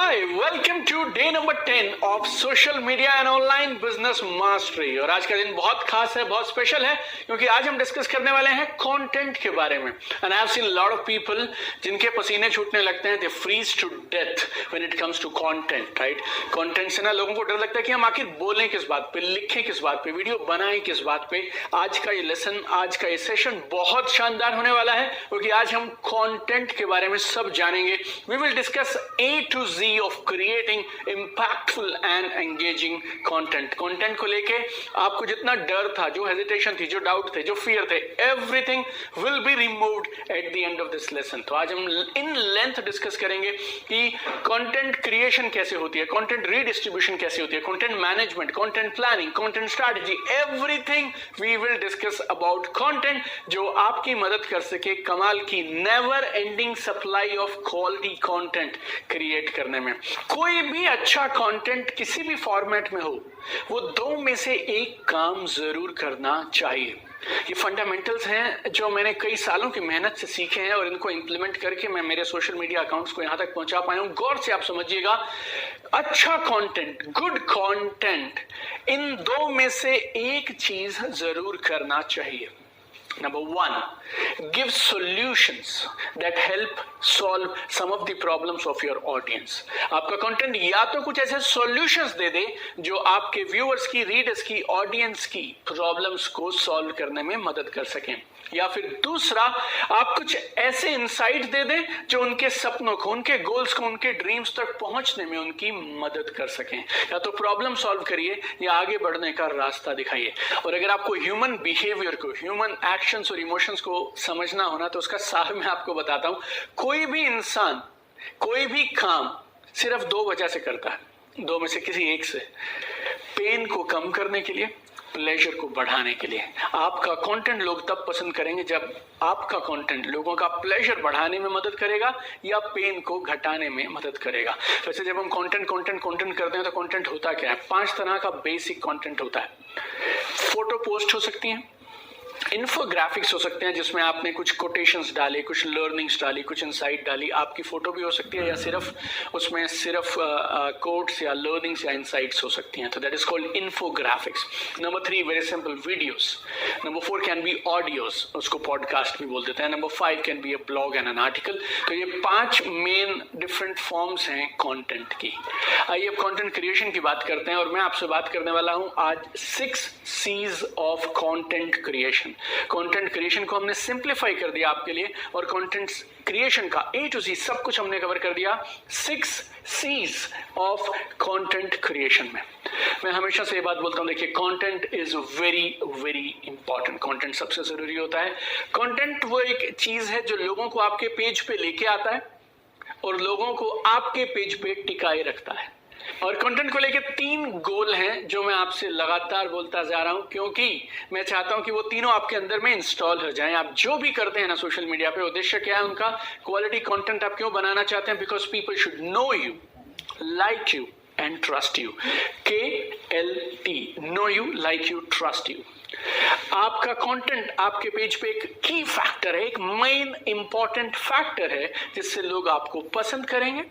Hi, welcome to day number 10 of social media and online business mastery। और आज का दिन बहुत खास है, बहुत स्पेशल है, क्योंकि आज हम डिस्कस करने वाले हैं कंटेंट के बारे में। And I have seen a lot of people जिनके पसीने छूटने लगते हैं, they freeze to death when it comes to content, right? Content से ना लोगों को डर लगता है कि हम आखिर बोलें किस बात पे, लिखें किस बात पे, वीडियो बनाएं किस बात पे। आज का ये लेसन, आज का ये सेशन बहुत शानदार होने वाला है, क्योंकि आज हम कंटेंट के बारे में सब जानेंगे। We will discuss A to Z of creating impactful and engaging content। Content को लेके आपको जितना डर था, जो हेजिटेशन थी, जो डाउट थे, जो फियर थे, everything will be removed at the end of this lesson. तो आज हम इन लेंथ डिस्कस करेंगे कि कंटेंट क्रिएशन कैसे होती है, कंटेंट रीडिस्ट्रीब्यूशन कैसे होती है, content management, content planning, content strategy, everything we will discuss about content, जो आपकी मदद कर सके कमाल की never ending supply of quality content create करने में। कोई भी अच्छा कंटेंट किसी भी फॉर्मेट में हो, वो दो में से एक काम जरूर करना चाहिए। ये फंडामेंटल्स हैं जो मैंने कई सालों की मेहनत से सीखे हैं और इनको इंप्लीमेंट करके मैं मेरे सोशल मीडिया अकाउंट्स को यहां तक पहुंचा पाया हूं। गौर से आप समझिएगा, अच्छा कंटेंट, गुड कंटेंट, इन दो में से एक चीज जरूर करना चाहिए। Number one, give solutions that help solve some of the problems of your audience। आपका कंटेंट या तो कुछ ऐसे सॉल्यूशंस दे दे जो आपके व्यूअर्स की, रीडर्स की, ऑडियंस की प्रॉब्लम्स को सॉल्व करने में मदद कर सकें, या फिर दूसरा, आप कुछ ऐसे इंसाइट दे दें जो उनके सपनों को, उनके गोल्स को, उनके ड्रीम्स तक पहुंचने में उनकी मदद कर सकें। या तो प्रॉब्लम सॉल्व करिए या आगे बढ़ने का रास्ता दिखाइए। और अगर आपको ह्यूमन बिहेवियर को, ह्यूमन एक्शंस और इमोशंस को समझना होना, तो उसका सार मैं आपको बताता हूं। कोई भी इंसान कोई भी काम सिर्फ दो वजह से करता है, दो में से किसी एक से। पेन को कम करने के लिए, प्लेजर को बढ़ाने के लिए। आपका कंटेंट लोग तब पसंद करेंगे जब आपका कंटेंट लोगों का प्लेजर बढ़ाने में मदद करेगा या पेन को घटाने में मदद करेगा। वैसे जब हम कंटेंट करते हैं तो कंटेंट होता क्या है? 5 तरह का बेसिक कंटेंट होता है। फोटो पोस्ट हो सकती हैं, इन्फोग्राफिक्स हो सकते हैं जिसमें आपने कुछ कोटेशंस डाले, कुछ लर्निंग्स डाली, कुछ इनसाइट डाली। आपकी फोटो भी हो सकती है या सिर्फ उसमें सिर्फ कोट्स या लर्निंग्स या इनसाइट्स हो सकती हैं, तो that is called infographics. Number 3, very simple, videos. Number 4 can be audios, उसको पॉडकास्ट भी बोल देते हैं। Number 5 can be a blog and an article. तो ये 5 मेन डिफरेंट फॉर्म्स हैं कंटेंट की। आइए अब कंटेंट क्रिएशन की बात करते हैं, और मैं आपसे बात करने वाला हूं आज 6 C's of content creation. Content creation को हमने सिंप्लीफाई कर दिया आपके लिए, और कंटेंट क्रिएशन का A to Z सब कुछ हमने कवर कर दिया 6 C's ऑफ कंटेंट क्रिएशन में। मैं हमेशा से ये बात बोलता हूं, देखिए, content is very very important. Content सबसे जरूरी होता है। कंटेंट वो एक चीज है जो लोगों को आपके पेज पे लेके आता है और लोगों को आपके पेज पे टिकाए रखता है। और कंटेंट को लेके 3 गोल हैं जो मैं आपसे लगातार बोलता जा रहा हूं, क्योंकि मैं चाहता हूं कि वो तीनों आपके अंदर में इंस्टॉल हो जाएं। आप जो भी करते हैं ना सोशल मीडिया पे, उद्देश्य क्या है उनका? क्वालिटी कंटेंट आप क्यों बनाना चाहते हैं? Because people should know you, like you and trust you. KLT, know you, like you, trust you. आपका कंटेंट आपके पेज पे एक की फैक्टर है, एक मेन इंपॉर्टेंट फैक्टर है, जिससे लोग आपको पसंद करेंगे,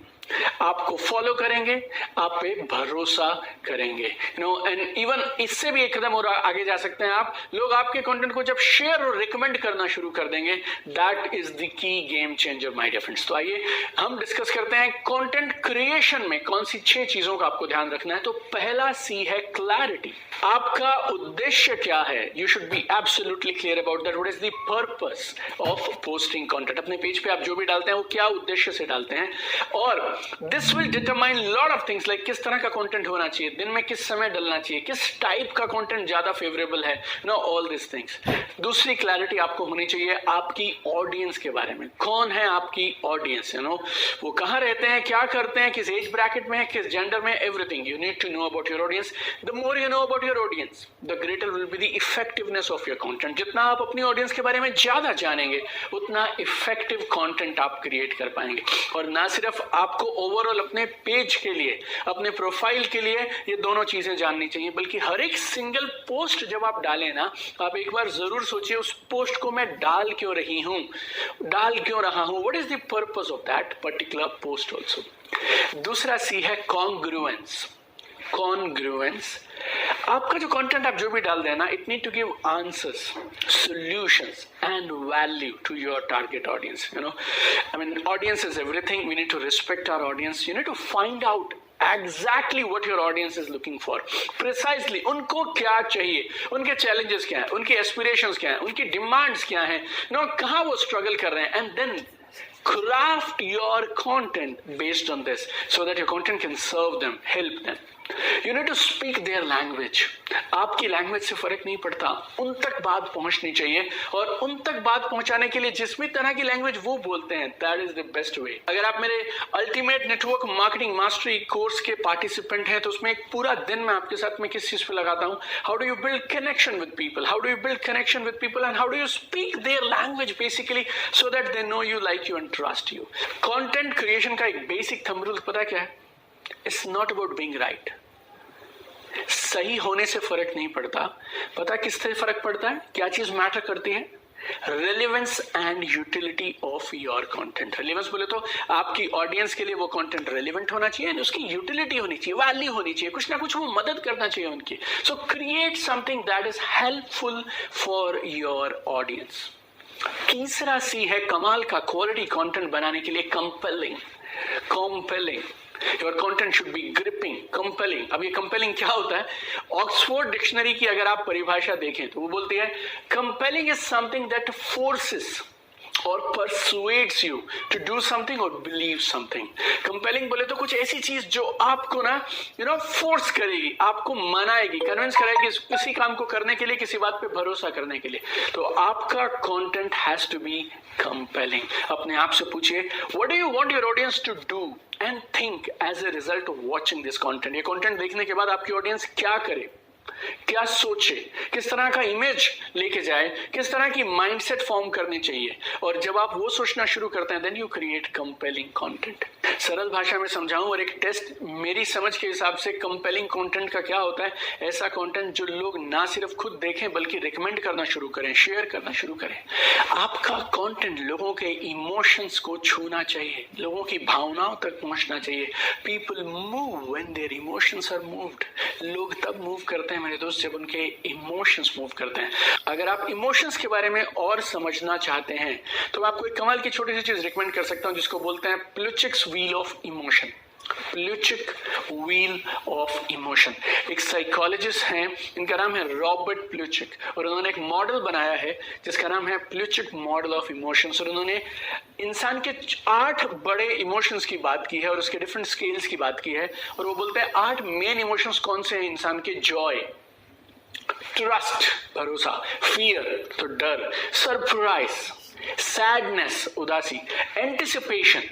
आपको फॉलो करेंगे, आप पे भरोसा करेंगे। एंड इवन इससे भी एक कदम और आगे जा सकते हैं आप। लोग आपके कंटेंट को जब शेयर और रिकमेंड करना शुरू कर देंगे, that is the key game changer my dear friends. तो आइए हम डिस्कस करते हैं कंटेंट क्रिएशन में कौन सी 6 चीजों का आपको ध्यान रखना है। तो पहला C है क्लैरिटी। आपका उद्देश्य क्या है? You should be absolutely clear about that. What is the purpose of posting content? अपने पेज पे आप जो भी डालते हैं वो क्या उद्देश्य से डालते हैं, और this will determine lot of things, like किस तरह का कंटेंट होना चाहिए, दिन में किस समय डलना चाहिए, किस टाइप का कंटेंट ज्यादा फेवरेबल है, ऑल दिस थिंग्स। दूसरी क्लैरिटी आपको होनी चाहिए आपकी ऑडियंस के बारे में। कौन है आपकी ऑडियंस? वो कहाँ रहते हैं, क्या करते हैं, किस एज ब्रैकेट में है, किस जेंडर में, everything you need to know about your audience. The more you know about your audience, the greater will be the effectiveness of your content. जितना आप अपनी ऑडियंस के बारे में ज्यादा जानेंगे, उतना इफेक्टिव कंटेंट आप क्रिएट कर पाएंगे। और ना सिर्फ आपको आपको ओवरऑल अपने पेज के लिए, अपने प्रोफाइल के लिए ये दोनों चीजें जाननी चाहिए। बल्कि हर एक सिंगल पोस्ट जब आप डालें ना, आप एक बार जरूर सोचिए उस पोस्ट को मैं डाल क्यों रहा हूं, what is the purpose of that particular post also. दूसरा सी है कॉन्ग्रुएंस। आपका जो कंटेंट आप जो भी डाल देना, it need to give answers, solutions and value to your target audience. I mean, audience is everything. We need to respect our audience. You need to find out exactly what your audience is looking for. Precisely, उनको क्या चाहिए, उनके challenges क्या हैं, उनके aspirations क्या हैं, उनकी demands क्या हैं, कहाँ वो struggle कर रहे हैं, and then craft your content based on this so that your content can serve them, help them. You need to speak their language. आपकी लैंग्वेज से फर्क नहीं पड़ता, उन तक बात पहुंचनी चाहिए, और उन तक बात पहुंचाने के लिए जिस भी तरह की लैंग्वेज वो बोलते हैं, that is the best way. अगर आप मेरे ultimate network marketing mastery course के पार्टिसिपेंट हैं, तो उसमें एक पूरा दिन मैं आपके साथ में किस चीज पे लगाता हूं, how do you build connection with people, and how do you speak their language basically so that they know you, like you and trust you. Content creation का एक बेसिक थंब रूल पता क्या है? It's not about being right. सही होने से फर्क नहीं पड़ता, पता किससे फर्क पड़ता है, क्या चीज मैटर करती है? Relevance and utility of your content. Relevance बोले तो आपकी ऑडियंस के लिए वो कंटेंट रेलेवेंट होना चाहिए, उसकी यूटिलिटी होनी चाहिए, वैल्यू होनी चाहिए, कुछ ना कुछ वो मदद करना चाहिए उनकी। सो create something that is helpful for your audience. तीसरा सी है कमाल का क्वालिटी कंटेंट बनाने के लिए compelling. Your content should be gripping, compelling. अब ये compelling क्या होता है? ऑक्सफोर्ड डिक्शनरी की अगर आप परिभाषा देखें तो वो बोलती है compelling is something that forces or persuades you to do something or believe something. Compelling बोले तो कुछ ऐसी चीज जो आपको ना फोर्स करेगी, आपको मनाएगी, कन्विंस कराएगी किसी काम को करने के लिए, किसी बात पे भरोसा करने के लिए। तो आपका content has to be compelling. अपने आप से पूछिए, what do you want your audience to do and think as a result of watching this content. ये कंटेंट देखने के बाद आपकी ऑडियंस क्या करे, क्या सोचे, किस तरह का इमेज लेके जाए, किस तरह की माइंडसेट फॉर्म करनी चाहिए। और जब आप वो सोचना शुरू करते हैं, then you create compelling content. सरल भाषा में समझाऊं और एक टेस्ट मेरी समझ के हिसाब से कंपेलिंग कंटेंट का क्या होता है? ऐसा कंटेंट जो लोग ना सिर्फ खुद देखें बल्कि रिकमेंड करना शुरू करें, शेयर करना शुरू करें। आपका कंटेंट लोगों के इमोशंस को छूना चाहिए, लोगों की भावनाओं तक पहुंचना चाहिए। People move when their emotions are moved. लोग तब मूव करते हैं मेरे दोस्त जब उनके इमोशंस मूव करते हैं। अगर आप इमोशंस के बारे में और समझना चाहते हैं तो मैं आपको एक कमाल की छोटी सी चीज रिकमेंड कर सकता हूं जिसको बोलते हैं Plutchik's wheel of emotion. Plutchik wheel of emotion. एक साइकोलॉजिस्ट हैं, इनका नाम है रॉबर्ट प्लुचिक, और उन्होंने एक मॉडल बनाया है जिसका नाम है प्लुचिक मॉडल ऑफ इमोशंस। और उन्होंने इंसान के 8 बड़े इमोशंस की बात की है और उसके डिफरेंट स्केल्स की बात की है। और वो बोलते हैं 8 मेन इमोशंस कौन से हैं इंसान के? जॉय, ट्रस्ट भरोसा, फियर तो डर, सरप्राइज, सैडनेस उदासी, एंटिसिपेशन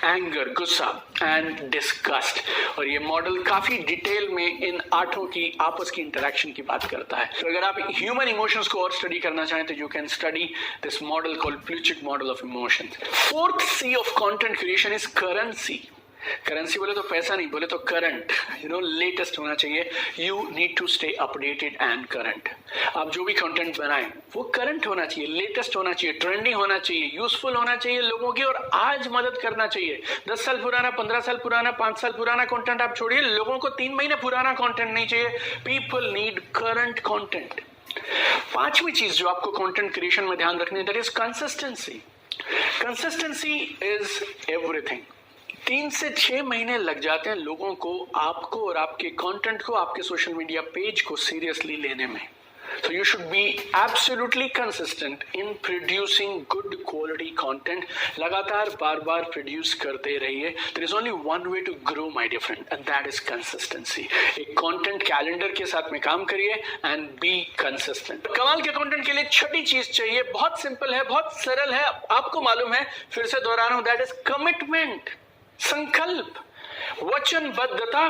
एंगर गुस्सा एंड डिस्गस्ट। और ये मॉडल काफी डिटेल में इन 8 की आपस की इंटरेक्शन की बात करता है। तो अगर आप ह्यूमन इमोशंस को और स्टडी करना चाहें तो you can study this model called Plutchik model of emotions. Fourth C of content creation is currency. Currency बोले तो पैसा नहीं, बोले तो करंट, लेटेस्ट होना चाहिए। You need to stay updated and current. आप जो भी कंटेंट बनाएं वो करंट होना चाहिए, लेटेस्ट होना चाहिए, ट्रेंडिंग होना चाहिए, यूजफुल होना चाहिए लोगों की, और आज मदद करना चाहिए। 10 साल पुराना, 15 साल पुराना, 5 साल पुराना कंटेंट आप छोड़िए, लोगों को 3 महीने पुराना कंटेंट नहीं चाहिए। People need current content. 5वीं चीज जो आपको कंटेंट क्रिएशन में ध्यान रखनी है, that is consistency. Consistency is everything. 3 से 6 महीने लग जाते हैं लोगों को आपको और आपके कंटेंट को, आपके सोशल मीडिया पेज को सीरियसली लेने में। So you should be absolutely consistent in producing good quality content. लगातार बार बार प्रोड्यूस करते रहिए। There is only one way to grow, my dear friend, and that is consistency. एक content calendar के साथ में काम करिए and be consistent. कमाल के कंटेंट के लिए छठी चीज चाहिए, बहुत सिंपल है, बहुत सरल है, आपको मालूम है, फिर से दोहरा रहा हूं, that is commitment. संकल्प, वचनबद्धता।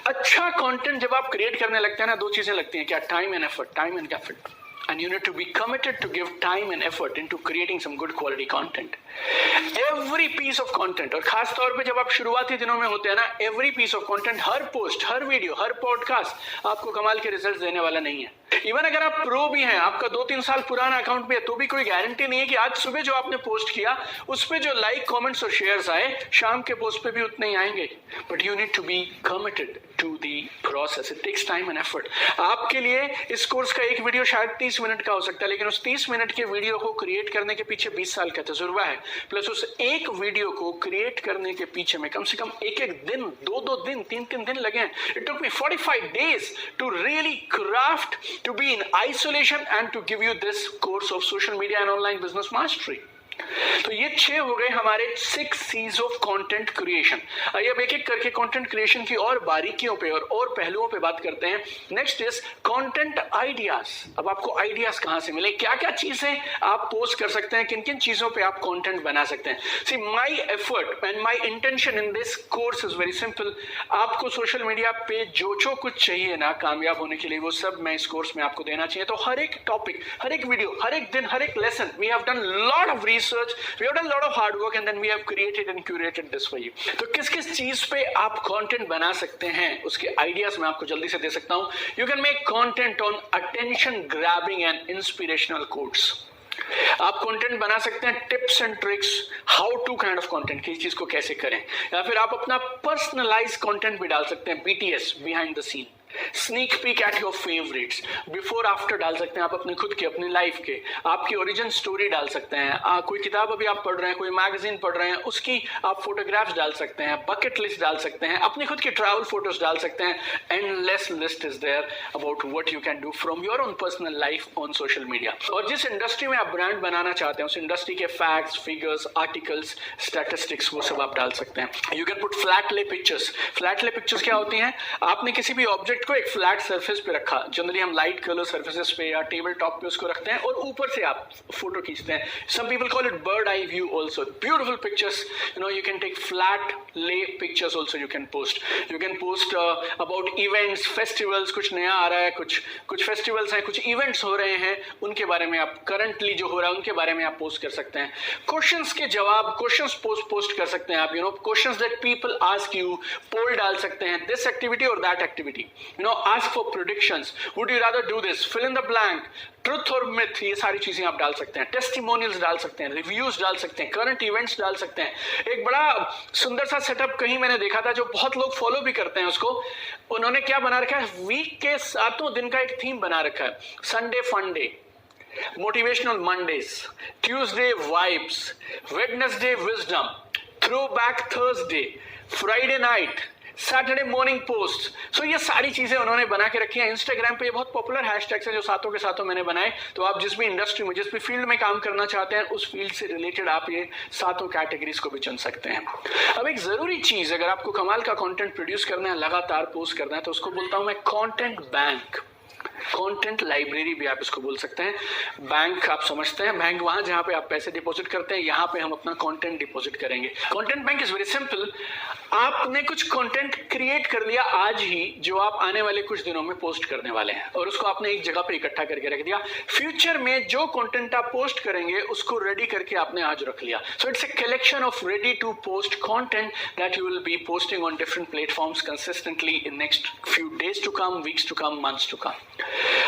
अच्छा कंटेंट जब आप क्रिएट करने लगते हैं ना, 2 चीजें लगती हैं क्या? Time and effort. Time and effort. and you need to be committed to give time and effort into creating some good quality content. Every piece of content, और खास तौर पे जब आप शुरुआती दिनों में होते हैं ना, every piece of content, her post, her video, her podcast आपको कमाल के रिजल्ट देने वाला नहीं है. इवन अगर आप प्रो भी हैं, आपका 2-3 साल पुराना अकाउंट भी है, तो भी कोई गारंटी नहीं है कि आज सुबह जो आपने पोस्ट किया उस पे जो लाइक, कमेंट्स और शेयर्स आए, शाम के पोस्ट पे भी उतने ही आएंगे. But you need to be committed to the process. It takes time and effort. आपके लिए इस कोर्स का एक वीडियो शायद 30 मिनट का हो सकता है, लेकिन उस 30 मिनट के वीडियो को क्रिएट करने के पीछे 20 साल का तजुर्बा है. प्लस उस एक वीडियो को क्रिएट करने के पीछे में कम से कम एक दिन, 2 दिन, 3 दिन लगे हैं. It took me 45 days to really craft, to be in isolation and to give you this course of social media and online business mastery. तो ये 6 हो गए हमारे 6 C's ऑफ कंटेंट क्रिएशन. आइए अब एक एक करके कंटेंट क्रिएशन की और बारीकियों पे और पहलुओं पे बात करते हैं. Next is content ideas. अब आपको आइडियाज कहां से मिले, क्या क्या चीजें आप पोस्ट कर सकते हैं, किन किन चीजों पे आप कंटेंट बना सकते हैं. See my effort and my intention in this course is very simple. आपको सोशल मीडिया पे जो कुछ चाहिए ना कामयाब होने के लिए, वो सब मैं इस कोर्स में आपको देना चाहिए. तो हर एक टॉपिक, हर एक वीडियो, हर एक दिन, हर एक lesson, we have done lot of research, we have done a lot of hard work and then we have created and curated this for you. तो किस किस चीज पे आप कंटेंट बना सकते हैं, उसके आइडियाज मैं आपको जल्दी से दे सकता हूं. You can make content on attention grabbing and inspirational quotes. आप कंटेंट बना सकते हैं tips and tricks, how to kind of content, किसी चीज को कैसे करें. या फिर आप अपना पर्सनलाइज कंटेंट भी डाल सकते हैं, BTS, behind the scene, sneak peek at your favourites, before after डाल सकते हैं आप अपने खुद के, अपनी लाइफ के, आपकी ओरिजिन स्टोरी डाल सकते हैं. कोई किताब अभी आप पढ़ रहे हैं, कोई मैगजीन पढ़ रहे हैं, उसकी आप फोटोग्राफ्स डाल सकते हैं, बकेट लिस्ट डाल सकते हैं, अपनी खुद की ट्रैवल फोटोज डाल सकते हैं. Endless list is there about what you can do from your own personal life on social media. और जिस इंडस्ट्री में आप ब्रांड बनाना चाहते हैं, उस इंडस्ट्री के फैक्ट्स, फिगर्स, आर्टिकल्स, स्टैटिस्टिक्स, वो सब आप डाल सकते हैं. You can put flat lay pictures. Flat lay pictures क्या होती हैं, आपने किसी भी ऑब्जेक्ट को एक फ्लैट सरफेस पे रखा, जनरली हम लाइट कलर सरफेसेस पे या टेबल टॉप पे उसको रखते हैं और ऊपर से आप फोटो खींचते हैं. Some people call it bird eye view also. Beautiful pictures, you can take flat lay pictures also. You can post about events, festivals, कुछ नया आ रहा है, कुछ फेस्टिवल्स हैं, कुछ इवेंट्स हो रहे हैं, उनके बारे में आप, करंटली जो हो रहा है उनके बारे में आप पोस्ट कर सकते हैं. क्वेश्चंस के जवाब, क्वेश्चंस पोस्ट कर सकते हैं आप. Questions that people ask you, poll डाल सकते हैं, दिस एक्टिविटी और that activity. Ask for predictions, would you rather do this, fill in the blank, truth और मिथ, ये सारी चीजें आप डाल सकते हैं. टेस्टिमोनियल्स डाल सकते हैं, रिव्यूज डाल सकते हैं, करंट इवेंट्स डाल सकते हैं. एक बड़ा सुंदर सा सेटअप कहीं मैंने देखा था, जो बहुत लोग फॉलो भी करते हैं उसको. उन्होंने क्या बना रखा है, वीक के 7 दिन का एक थीम बना रखा है. Sunday fun day, motivational Mondays, Tuesday vibes, Wednesday wisdom, throwback Thursday, Friday night, Saturday morning post. So ये सारी चीजें उन्होंने बना के रखी हैं. इंस्टाग्राम पे ये बहुत पॉपुलर हैशटैग्स हैं जो सातों के सातों मैंने बनाए. तो आप जिस भी इंडस्ट्री में, जिस भी फील्ड में काम करना चाहते हैं, उस फील्ड से रिलेटेड आप ये सातों कैटेगरीज को भी चुन सकते हैं. अब एक जरूरी चीज, अगर आपको कमाल का कंटेंट प्रोड्यूस करना है, लगातार पोस्ट करना है, तो उसको बोलता हूं मैं कंटेंट बैंक, कंटेंट लाइब्रेरी भी आप इसको बोल सकते हैं. बैंक आप समझते हैं, बैंक वहां जहां पे आप पैसे डिपॉजिट करते हैं, यहां पे हम अपना कंटेंट डिपॉजिट करेंगे. Content bank is very simple. आपने कुछ कंटेंट क्रिएट कर लिया आज ही, जो आप आने वाले कुछ दिनों में पोस्ट करने वाले हैं, और उसको आपने एक जगह पे इकट्ठा करके रख दिया. फ्यूचर में जो कंटेंट आप पोस्ट करेंगे उसको रेडी करके आपने आज रख लिया. So it's a collection of ready to post content that you will be posting on different platforms consistently in next few days to come, weeks to come, months to come.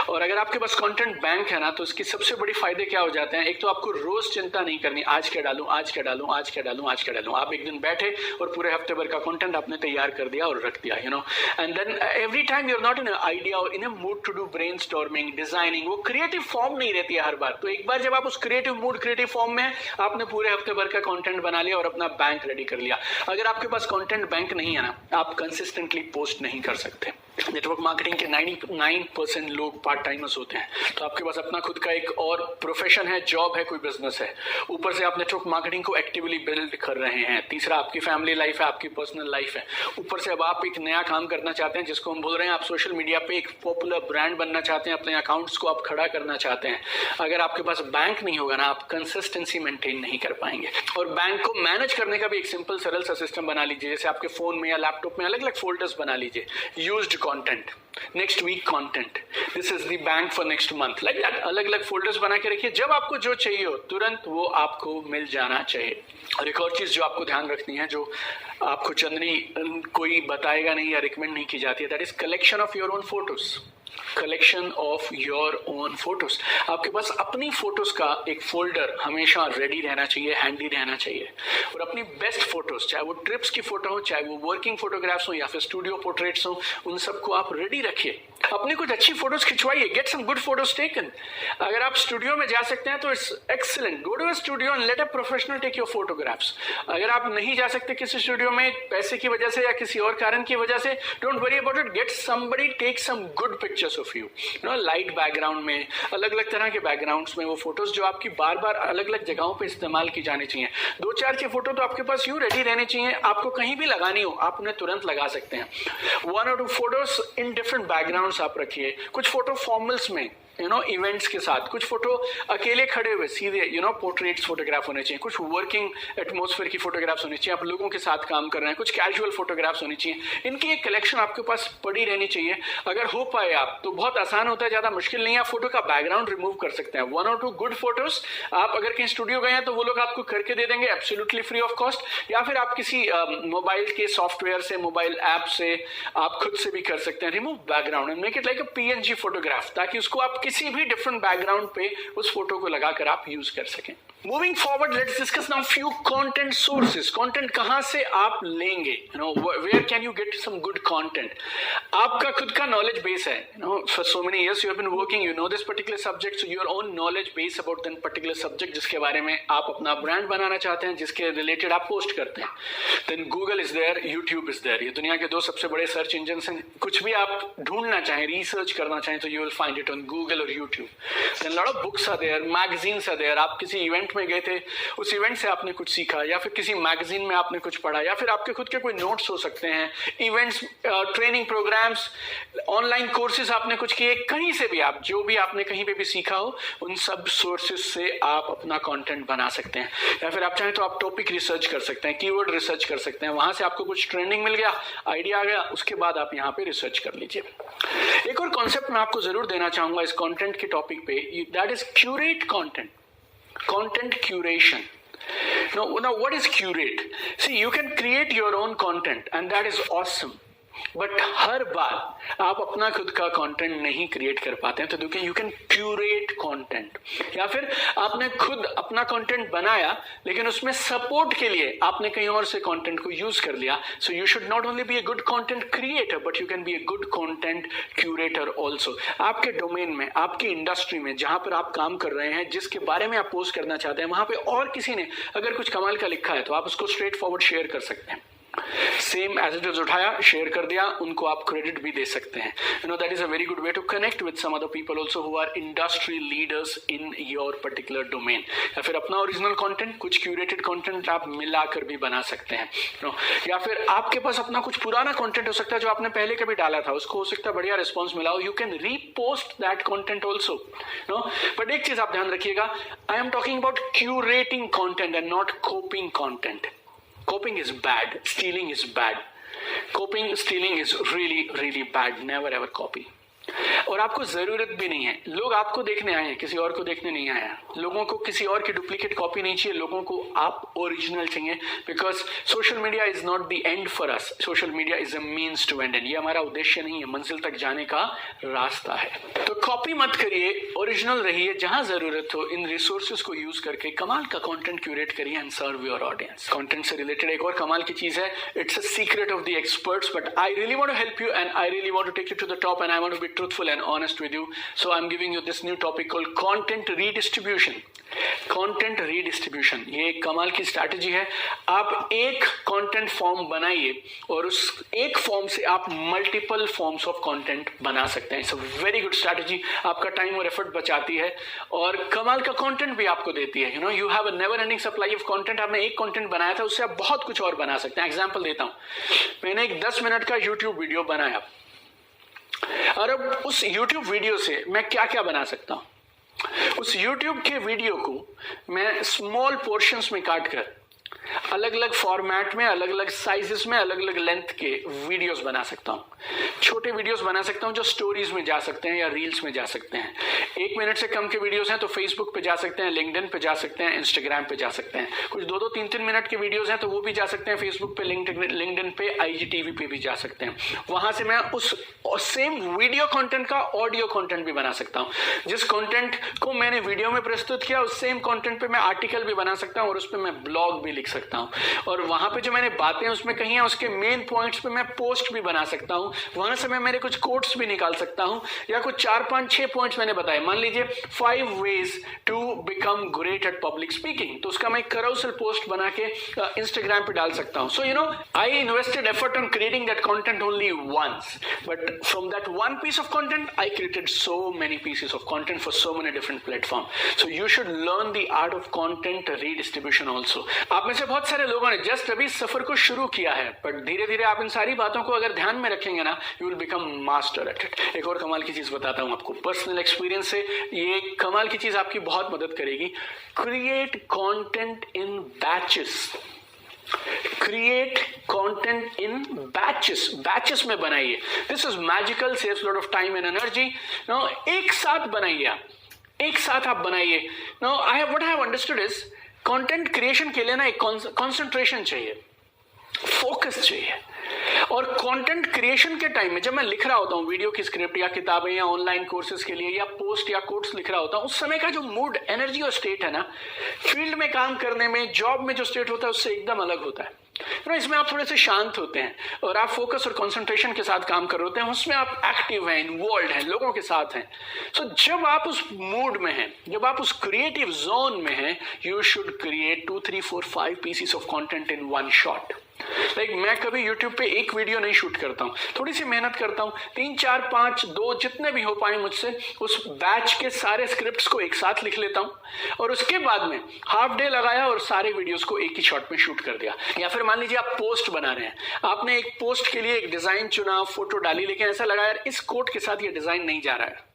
और अगर आपके पास content bank है ना, तो इसकी सबसे बड़ी फायदे क्या हो जाते हैं. एक तो आपको रोज चिंता नहीं करनी, आज क्या डालूं, आज क्या डालूं, आज क्या डालूं, आज क्या डालूं. आप एक दिन बैठे और पूरे हफ्ते भर का कंटेंट आपने तैयार कर दिया और रख दिया. And then every time you are not in idea और in a mood to do brainstorming, designing. वो क्रिएटिव फॉर्म नहीं रहती है हर बार. तो एक बार जब आप उस क्रिएटिव मूड, क्रिएटिव फॉर्म में, आपने पूरे हफ्ते भर का कंटेंट बना लिया और अपना बैंक रेडी कर लिया. अगर आपके पास कंटेंट बैंक नहीं है ना, आप कंसिस्टेंटली पोस्ट नहीं कर सकते. नेटवर्क मार्केटिंग के 99% लोग पार्ट टाइमर्स होते हैं. तो आपके पास अपना खुद का एक और प्रोफेशन है, जॉब है, कोई बिजनेस है. ऊपर से आप नेटवर्क मार्केटिंग को एक्टिवली बिल्ड कर रहे हैं. तीसरा आपकी फैमिली लाइफ है, आपकी पर्सनल लाइफ है. ऊपर से अब आप एक नया काम करना चाहते हैं, जिसको हम बोल रहे हैं, आप सोशल मीडिया पे एक पॉपुलर ब्रांड बनना चाहते हैं, अपने अकाउंट्स को आप खड़ा करना चाहते हैं. अगर आपके पास बैंक नहीं होगा ना, आप कंसिस्टेंसी मेंटेन नहीं कर पाएंगे. और बैंक को मैनेज करने का भी एक सिंपल सरल सा सिस्टम बना लीजिए. जैसे आपके फोन में या लैपटॉप में अलग अलग फोल्डर्स बना लीजिए. Used content, next week content, this is the bank for next month, like that. अलग अलग फोल्डर्स बना के रखिए, जब आपको जो चाहिए हो तुरंत वो आपको मिल जाना चाहिए। और एक और चीज जो आपको ध्यान रखनी है, जो आपको चंदनी कोई बताएगा नहीं या रिकमेंड नहीं की जाती है, that is collection of your own photos. Collection of your own photos, आपके पास अपनी फोटोज का एक फोल्डर हमेशा रेडी रहना चाहिए, हैंडी रहना चाहिए। और अपनी बेस्ट फोटोज, चाहे वो ट्रिप्स की फोटो हो, चाहे वो वर्किंग फोटोग्राफ्स हो या फिर स्टूडियो पोर्ट्रेट्स हो, उन सबको आप रेडी रखिए। अपनी कुछ अच्छी फोटोज खिंचवाइए, get some good photos taken. अगर आप स्टूडियो में जा सकते हैं तो it's excellent, go to a studio and let a professional take your photographs. अगर आप नहीं जा सकते किसी स्टूडियो में पैसे की वजह से या किसी और कारण की वजह से, don't worry about it, get somebody take some good pictures of you know, light background में, अलग अलग तरह के बैकग्राउंड्स में वो फोटोज जो आपकी बार बार अलग अलग जगहों पे इस्तेमाल की जानी चाहिए। 2-4 की फोटो तो आपके पास यूं रेडी रहनी चाहिए, आपको कहीं भी लगानी हो आप उन्हें तुरंत लगा सकते हैं। 1 or 2 photos in different backgrounds आप रखिए, कुछ फोटो फॉर्मल्स में इवेंट्स के साथ, कुछ फोटो अकेले खड़े हुए सीधे पोर्ट्रेट्स फोटोग्राफ होने चाहिए, कुछ वर्किंग एटमॉस्फेयर की फोटोग्राफ्स होनी चाहिए, आप लोगों के साथ काम कर रहे हैं, कुछ कैजुअल फोटोग्राफ्स होनी चाहिए। इनकी एक कलेक्शन आपके पास पड़ी रहनी चाहिए। अगर हो पाए आप तो बहुत आसान होता है, ज्यादा मुश्किल नहीं है, आप फोटो का बैकग्राउंड रिमूव कर सकते हैं। 1 or 2 गुड फोटोज आप अगर कहीं स्टूडियो गए हैं तो वो लोग आपको करके दे देंगे एब्सोल्युटली फ्री ऑफ कॉस्ट, या फिर आप किसी मोबाइल के सॉफ्टवेयर से, मोबाइल ऐप से आप खुद से भी कर सकते हैं। Remove background and make it like a PNG photograph, ताकि उसको आप किसी भी डिफरेंट बैकग्राउंड पे उस फोटो को लगाकर आप यूज कर सकें। Moving forward, let's discuss now few content sources. Content कहां से आप लेंगे, where can you get some good content. आपका खुद का नॉलेज बेस है, for so many years you have been working, you know this particular subject, so your own knowledge base about that particular subject जिसके बारे में आप अपना brand बनाना चाहते हैं, जिसके रिलेटेड आप पोस्ट करते हैं। Then Google is there, YouTube is there, ये दुनिया के 2 सबसे बड़े सर्च इंजन हैं। कुछ भी आप ढूंढना चाहें, रिसर्च करना चाहें तो you will find it on Google और YouTube. Then lot of books are there, magazines are there, आप किसी इवेंट में गए थे, उस इवेंट से आपने कुछ सीखा, या फिर किसी मैगजीन में आपने कुछ पढ़ा, या फिर आपके खुद के कोई नोट्स हो सकते हैं, events, training programmes, online courses आपने कुछ किए, कहीं से भी आप जो भी आपने कहीं पे भी सीखा हो, उन सब सोर्सेज से आप अपना कंटेंट बना सकते हैं। या फिर आप चाहें तो आप टॉपिक रिसर्च कर सकते हैं, कीवर्ड रिसर्च कर सकते हैं, वहां से आपको कुछ ट्रेंडिंग मिल गया, आइडिया आ गया, उसके बाद आप यहाँ पे रिसर्च कर लीजिए। एक और कॉन्सेप्ट मैं आपको जरूर देना चाहूंगा इस कंटेंट के टॉपिक पे, that is curate content, content curation. Now what is curate? See, you can create your own content and that is awesome. But हर बार आप अपना खुद का कंटेंट नहीं क्रिएट कर पाते हैं, तो यू कैन क्यूरेट कंटेंट। या फिर आपने खुद अपना कंटेंट बनाया लेकिन उसमें सपोर्ट के लिए आपने कहीं और से कंटेंट को यूज कर लिया। So you should not only be a good content creator but you can be a good content curator also. आपके डोमेन में, आपकी इंडस्ट्री में, जहां पर आप काम कर रहे हैं, जिसके बारे में आप पोस्ट करना चाहते हैं, वहां पे और किसी ने अगर कुछ कमाल का लिखा है तो आप उसको स्ट्रेट फॉरवर्ड शेयर कर सकते हैं। सेम एज इट इज उठाया, शेयर कर दिया, उनको आप क्रेडिट भी दे सकते हैं। That is a very good way to connect with some other people also who are industry leaders in your particular domain. या फिर अपना ओरिजिनल कंटेंट, कुछ क्यूरेटेड कंटेंट आप मिलाकर भी बना सकते हैं। या फिर आपके पास अपना कुछ पुराना कंटेंट हो सकता है जो आपने पहले कभी डाला था, उसको हो सकता है बढ़िया रिस्पॉन्स मिला हो, you can repost that content also. But एक चीज आप ध्यान रखिएगा, I am talking about curating content and not copying content. Copying is bad, stealing is bad. Copying, stealing is really, really bad. Never ever copy. और आपको जरूरत भी नहीं है, लोग आपको देखने आए हैं, किसी और को देखने नहीं आया। लोगों को किसी और की डुप्लीकेट कॉपी नहीं चाहिए, लोगों को आप ओरिजिनल चाहिए। Because social media is not the end for us, social media is a means to end, ये हमारा उद्देश्य नहीं है, मंजिल तक जाने का रास्ता है। तो कॉपी मत करिए, ओरिजिनल रहिए, जहां जरूरत हो इन रिसोर्सेज को यूज करके कमाल का कंटेंट क्यूरेट करिए and serve your audience. Content से रिलेटेड एक और कमाल की चीज है, it's a secret of the experts, but I really want to help you and I really want to take you to the top and I want to be truthful and honest with you. So I'm giving you this new topic called content redistribution. Content redistribution, ये एक कमाल की strategy है। आप एक content form बनाइए और उस एक फॉर्म से आप मल्टीपल फॉर्म्स ऑफ कंटेंट बना सकते हैं। It's a very good strategy, आपका टाइम और एफर्ट बचाती है और कमाल का कंटेंट भी आपको देती है। You have a never ending supply of content. आपने एक कंटेंट बनाया था, उससे आप बहुत कुछ और बना सकते हैं। एग्जाम्पल देता हूं, मैंने एक 10 मिनट का यूट्यूब वीडियो बनाया और अब उस YouTube वीडियो से मैं क्या क्या बना सकता हूं। उस YouTube के वीडियो को मैं स्मॉल पोर्शंस में काटकर अलग अलग फॉर्मेट में, अलग अलग साइजेस में, अलग अलग लेंथ के वीडियोस बना सकता हूँ। छोटे वीडियोस बना सकता हूँ जो स्टोरीज में जा सकते हैं या रील्स में जा सकते हैं। 1 मिनट से कम के वीडियोस हैं तो फेसबुक पे जा सकते हैं, लिंक्डइन पे जा सकते हैं, इंस्टाग्राम पे जा सकते हैं। कुछ 2-2, 3-3 मिनट के वीडियोस हैं तो वो भी जा सकते हैं फेसबुक पे, लिंक्डइन पे, IGTV पे भी जा सकते हैं। वहां से मैं उस सेम वीडियो कंटेंट का ऑडियो कंटेंट भी बना सकता हूँ। जिस कंटेंट को मैंने वीडियो में प्रस्तुत किया उस सेम कंटेंट पे मैं आर्टिकल भी बना सकता हूँ और उस पर मैं ब्लॉग भी लिख सकता हूँ। और वहां पे जो मैंने बातें उसमें कही हैं उसके मेन पॉइंट्स पे मैं पोस्ट भी बना सकता हूँ। वहां से मैं मेरे कुछ कोट्स भी निकाल सकता हूँ या कुछ 4, 5, 6 पॉइंट्स मैंने बताए। मान लीजिए 5 ways to become great at public speaking, तो उसका मैं carousel पोस्ट बना के इंस्टाग्राम पे डाल सकता हूँ। So you know, I invested effort on creating that content only once, but from that one piece of content, I created so many pieces of content for so many different platforms. So you should learn the art of content redistribution also. आप में से बहुत सारे लोगों ने just अभी सफर को शुरू किया है, बट धीरे धीरे आप इन सारी बातों को अगर ध्यान में रखेंगे ना, you will become master at it. एक और कमाल की चीज बताता हूं आपको, पर्सनल एक्सपीरियंस से ये कमाल की चीज आपकी बहुत मदद करेगी। Create content in batches. Create content in batches में बनाइए। This is magical, saves lot of time and energy. No, एक साथ बनाइए, एक साथ आप बनाइए। No, what I have understood is content creation के लिए ना एक कंसंट्रेशन चाहिए, फोकस चाहिए। और कंटेंट क्रिएशन के टाइम में जब मैं लिख रहा होता हूँ वीडियो की स्क्रिप्ट या किताबें या ऑनलाइन कोर्सेज के लिए या पोस्ट या कोट्स लिख रहा होता हूँ, उस समय का जो मूड, एनर्जी और स्टेट है ना, फील्ड में काम करने में, जॉब में जो स्टेट होता है उससे एकदम अलग होता है। इसमें आप थोड़े से शांत होते हैं और आप फोकस और कंसंट्रेशन के साथ काम कर रहे होते हैं। उसमें आप एक्टिव हैं, इन्वॉल्व हैं, लोगों के साथ हैं। सो जब आप उस मूड में हैं, जब आप उस क्रिएटिव जोन में हैं, you should create 2, 3, 4, 5 pieces of content in one shot. Like मैं कभी YouTube पे एक वीडियो नहीं शूट करता हूँ, थोड़ी सी मेहनत करता हूँ, 3, 4, 5, 2 जितने भी हो पाए मुझसे, उस बैच के सारे स्क्रिप्ट्स को एक साथ लिख लेता हूँ और उसके बाद में हाफ डे लगाया और सारे वीडियोस को एक ही शॉट में शूट कर दिया। या फिर मान लीजिए आप पोस्ट बना रहे हैं, आपने एक पोस्ट के लिए एक डिजाइन चुना, फोटो डाली, लेकिन ऐसा लगा यार इस कोट के साथ ये डिजाइन नहीं जा रहा है।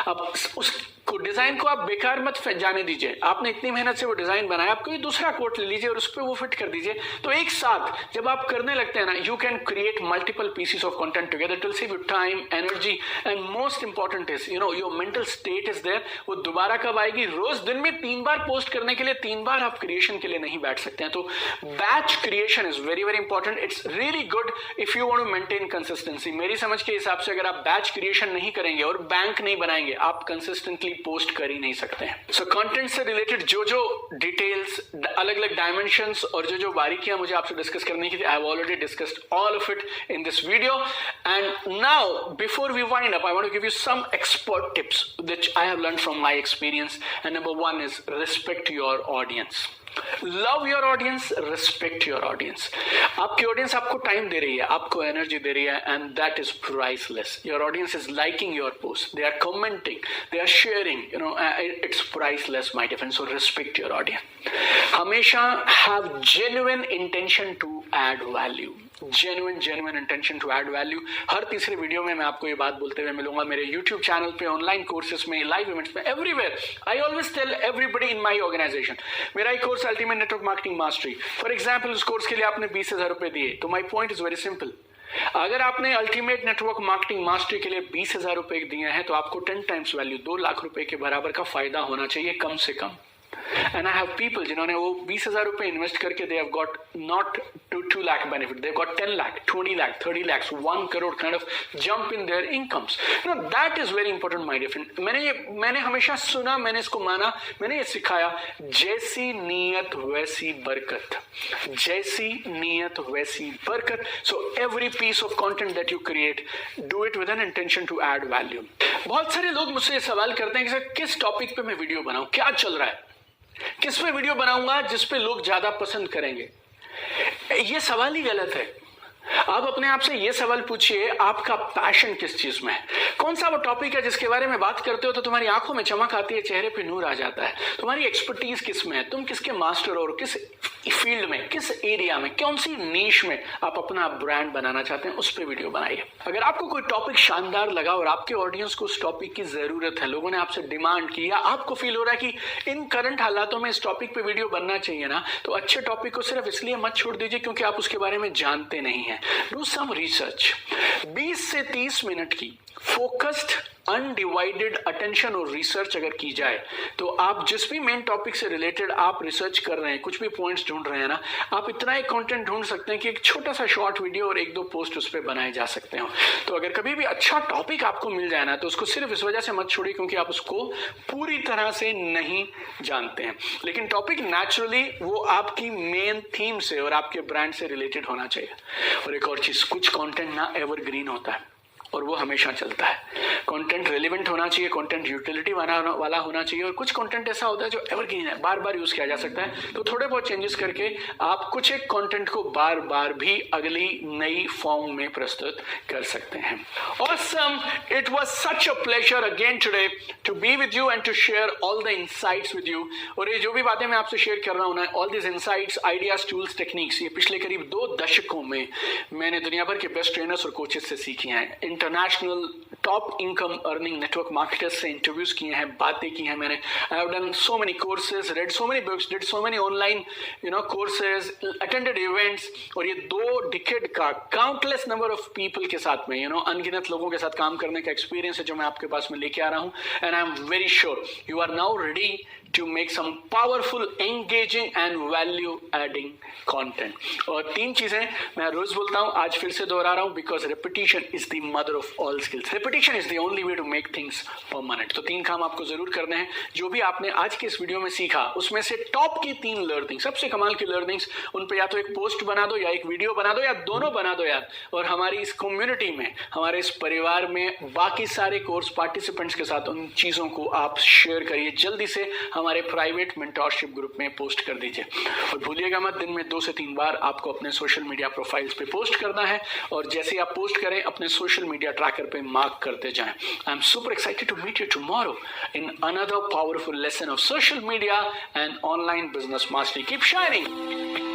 अब उस डिजाइन को आप बेकार मत जाने दीजिए, आपने इतनी मेहनत से वो डिजाइन बनाया, आप कोई दूसरा कोट ले लीजिए और उस पर वो फिट कर दीजिए। तो एक साथ जब आप करने लगते हैं ना, you can create multiple pieces of content together. It will save you time, energy and most important is your mental state is there. वो दोबारा कब आएगी? रोज दिन में 3 बार पोस्ट करने के लिए 3 बार आप क्रिएशन के लिए नहीं बैठ सकते हैं। तो batch creation is very very important. It's really good if you want to maintain consistency. मेरी समझ के हिसाब से अगर आप बैच क्रिएशन नहीं करेंगे और बैंक नहीं बनाएंगे, आप कंसिस्टेंटली पोस्ट कर ही नहीं सकते हैं। सो कंटेंट से रिलेटेड जो जो डिटेल्स, अलग अलग डायमेंशंस और जो जो बारीकियां मुझे आपसे डिस्कस करनी थी, I have already discussed all of it in this video. And now before we wind up, I want to give you some expert tips which I have learned from my experience. And number 1 is respect your audience. Love your audience, respect your audience. आपकी audience आपको time दे रही है, आपको energy दे रही है, and that is priceless. Your audience is liking your post, they are commenting, they are sharing, it's priceless my dear friends. So respect your audience. हमेशा have genuine intention to add value, genuine intention to add value. हर तीसरे video में मैं आपको ये बात बोलते हुए मिलूंगा, मेरे YouTube चैनल पे, ऑनलाइन कोर्सेज में, लाइव इवेंट्स में, everywhere. I always tell everybody in my organisation, मेरा एक course ultimate network marketing mastery, for example उस कोर्स के लिए आपने 20,000 रुपए दिए, तो my point is very simple. अगर आपने अल्टीमेट नेटवर्क मार्केटिंग मास्टरी के लिए 20,000 रुपए दिए हैं तो आपको 10 टाइम्स वैल्यू, 2 लाख रुपए के बराबर का फायदा होना चाहिए कम से कम। And I have people जिन्होंने वो 20,000 रुपए इन्वेस्ट करके they have got not 2 lakh benefit, they've got 10 lakh, 20 lakh, 30 lakhs, 1 crore kind of jump in their incomes. That is very important, my dear friend. मैंने हमेशा सुना, मैंने इसको माना, मैंने ये सिखाया, जैसी नीयत वैसी बरकत, जैसी नीयत वैसी बरकत। So every piece of content that you create, do it with an intention to add value. बहुत सारे लोग मुझसे ये सवाल करते हैं कि सर किस टॉपिक पे मैं वीडियो बनाऊं, क्या चल रहा है, किस पे वीडियो बनाऊंगा जिस पे लोग ज्यादा पसंद करेंगे। ये सवाल ही गलत है। आप अपने आप से ये सवाल पूछिए, आपका पैशन किस चीज में है? कौन सा वो टॉपिक है जिसके बारे में बात करते हो तो तुम्हारी आंखों में चमक आती है, चेहरे पे नूर आ जाता है? तुम्हारी एक्सपर्टीज किस में है? तुम किसके मास्टर हो और किस फील्ड में, किस एरिया में, कौन सी नीश में आप अपना ब्रांड बनाना चाहते हैं, उस पर वीडियो बनाइए। अगर आपको कोई टॉपिक शानदार लगा और आपके ऑडियंस को उस टॉपिक की जरूरत है, लोगों ने आपसे डिमांड की, या आपको फील हो रहा है कि इन करंट हालातों में इस टॉपिक पे वीडियो बनना चाहिए ना, तो अच्छे टॉपिक को सिर्फ इसलिए मत छोड़ दीजिए क्योंकि आप उसके बारे में जानते नहीं हैं। Do some research. 20 से 30 मिनट की फोकस्ड अनडिवाइडेड अटेंशन और रिसर्च अगर की जाए तो आप जिस भी मेन टॉपिक से रिलेटेड आप रिसर्च कर रहे हैं, कुछ भी पॉइंट्स ढूंढ रहे हैं ना, आप इतना एक कंटेंट ढूंढ सकते हैं कि एक छोटा सा शॉर्ट वीडियो और 1-2 पोस्ट उस पर बनाए जा सकते हो। तो अगर कभी भी अच्छा टॉपिक आपको मिल जाए ना, तो उसको सिर्फ इस वजह से मत छोड़िए क्योंकि आप उसको पूरी तरह से नहीं जानते हैं, लेकिन टॉपिक नेचुरली वो आपकी मेन थीम से और आपके ब्रांड से रिलेटेड होना चाहिए। और एक और चीज, कुछ कंटेंट ना एवरग्रीन होता है और वो हमेशा चलता है। कंटेंट रेलेवेंट होना चाहिए, कंटेंट यूटिलिटी वाला होना चाहिए, और कुछ कंटेंट ऐसा होता है जो एवरग्रीन है, बार बार यूज किया जा सकता है। तो थोड़े बहुत चेंजेस करके आप कुछ एक कंटेंट को बार बार भी अगली नई फॉर्म में प्रस्तुत कर सकते हैं। Awesome! It was such a pleasure again today to be with you and to share all the insights with you. और ये जो भी बातें मैं आपसे शेयर कर रहा हूँ ना, all these insights, ideas, tools, techniques, ये पिछले करीब 2 दशकों में मैंने दुनिया भर के बेस्ट ट्रेनर्स और कोचेस से सीखी हैं। International top income earning network marketers से इंटरव्यूज किए हैं, बातें की हैं मैंने। I have done so many courses, red so many books, did so many online courses, attended events, और ये 2 डिकेड का काउंटलेस नंबर ऑफ पीपल के साथ में अनगिनत लोगों के साथ काम करने का एक्सपीरियंस है जो मैं आपके पास में लेके आ रहा हूँ। And I am very sure you are now ready to make some powerful, engaging and value adding content। और 3 चीजें मैं रोज बोलता हूं, आज फिर से दोहरा रहा हूं, because repetition is the mother of all skills। repetition is the only way to make things permanent। तो 3 काम आपको जरूर करने हैं। जो भी आपने आज के इस वीडियो में सीखा उसमें से टॉप की 3 लर्निंग, सबसे कमाल की लर्निंग्स, उन पे या तो एक पोस्ट बना दो या एक वीडियो बना दो या दोनों बना दो यार, और हमारी इस कम्युनिटी में, हमारे इस परिवार में बाकी सारे कोर्स पार्टिसिपेंट्स के साथ उन चीजों को आप शेयर करिए। जल्दी से हमारे प्राइवेट मेंटोरशिप ग्रुप में पोस्ट कर दीजिए। और भूलिएगा मत, दिन में 2 से 3 बार आपको अपने सोशल मीडिया प्रोफाइल्स पे पोस्ट करना है, और जैसे आप पोस्ट करें अपने सोशल मीडिया ट्रैकर पे मार्क करते जाएं। I am super excited to meet you tomorrow in another powerful lesson of social media and online business mastery. Keep shining.